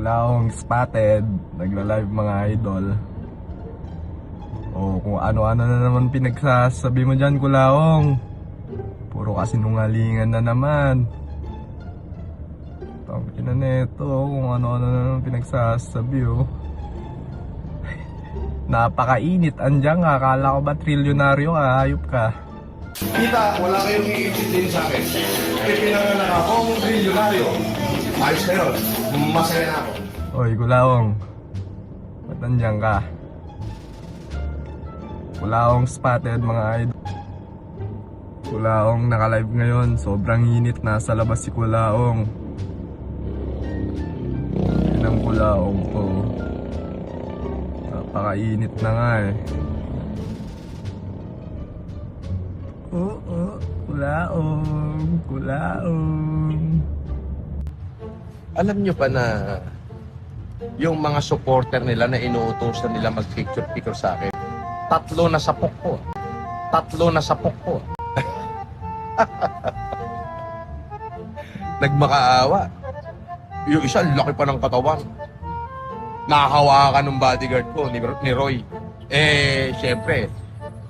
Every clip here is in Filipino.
Kulaong spotted, nagla-live mga idol. O kung ano-ano na naman pinagsasabi mo dyan, Kulaong. Puro kasinungalingan na naman. Tangina neto, kung ano-ano na naman pinagsasabi oh. Napakainit, andyan ka, akala ko ba trilyonaryo ka, hayop ka. Kita, wala kayong iintindihin sa akin. Pinanganak akong trilyonaryo. Ayos na yun. Masaya na ako. Oy, Kulaong. Ba't andyan ka? Kulaong spotted mga idol. Kulaong naka-live ngayon. Sobrang init. Nasa labas si Kulaong. Yan ang Kulaong ko. Napakainit na nga eh. Oo, Kulaong. Kulaong. Alam nyo ba na yung mga supporter nila na inuutosan nila mag-picture-picture sa akin, tatlo na sapok ko. Tatlo na sapok ko. Nagmakaawa. Yung isa, laki pa ng katawan. Nakahawakan ng bodyguard ko, ni Roy. Syempre,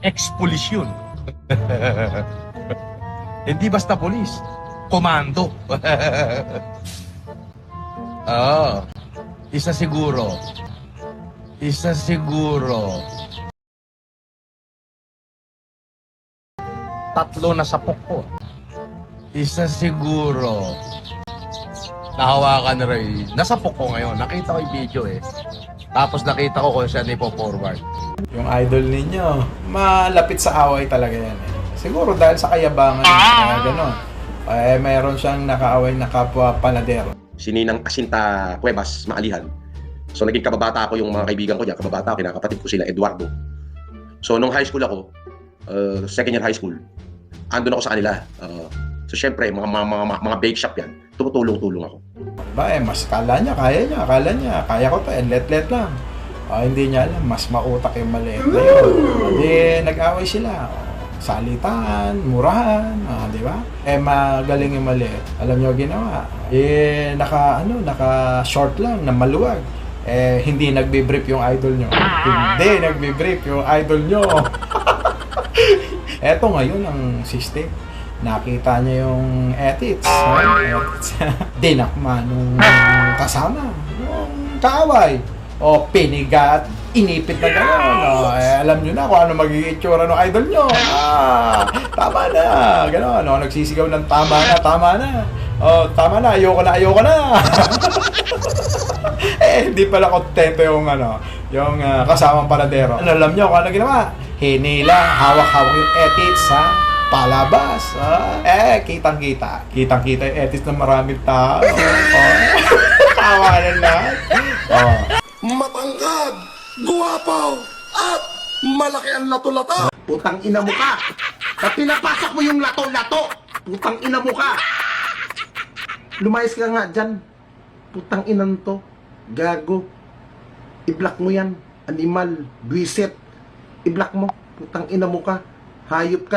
ex-police yun. Hindi basta police, komando. Isa siguro. Tatlo na sapok ko. Isa siguro. Nahawakan na rin. Nasapok ko ngayon. Nakita ko yung video eh. Tapos nakita ko kung siya ipo-forward. Yung idol ninyo, malapit sa away talaga yan eh. Siguro dahil sa kayabangan, kaya gano'n. Mayroon siyang nakaaway na kapwa panadero. Si Ninang Asinta Cuevas, Maalihan. So naging kababata ako yung mga kaibigan ko niya, kababata ako, kinakapatid ko sila, Eduardo. So nung high school ako, second year high school, andun ako sa kanila. So syempre, mga bake shop yan, tumutulong-tulong ako. Mas akala niya, kaya ko to, let lang. Hindi niya alam, mas mautak yung maliit na yun. Hindi, nag-away sila. Salitan, murahan, di ba? Magaling yung maliit. Alam niyo ginawa? Naka-short lang, na maluwag. Hindi nagbe-brief yung idol nyo. Hindi nagbe-brief yung idol nyo. Eto ngayon ang system. Nakita niya yung edits. Dinakma nung kasama. Yung kaaway. O pinigat, inipit na gano'n. Alam nyo na kung ano magiging itsura ng idol nyo. Tama na. Gano'n. Nagsisigaw ng tama na. Tama na. Ayoko na. Hindi pala kontento yung yung kasamang paladero. Alam nyo kung ano ginawa? Hinila, hawak-hawak yung edits sa palabas. Kitang-kita yung edits ng maraming tao. Tawa na lahat. Matangkad, guwapaw, at malaki ang lato-lata. Putang ina mo ka. At pinapasok mo yung lato-lato. Putang ina mo ka. Lumayas ka nga dyan. Putang inan to. Gago. I-block mo yan. Animal. Buisit. I-block mo. Putang ina mo ka. Hayop ka.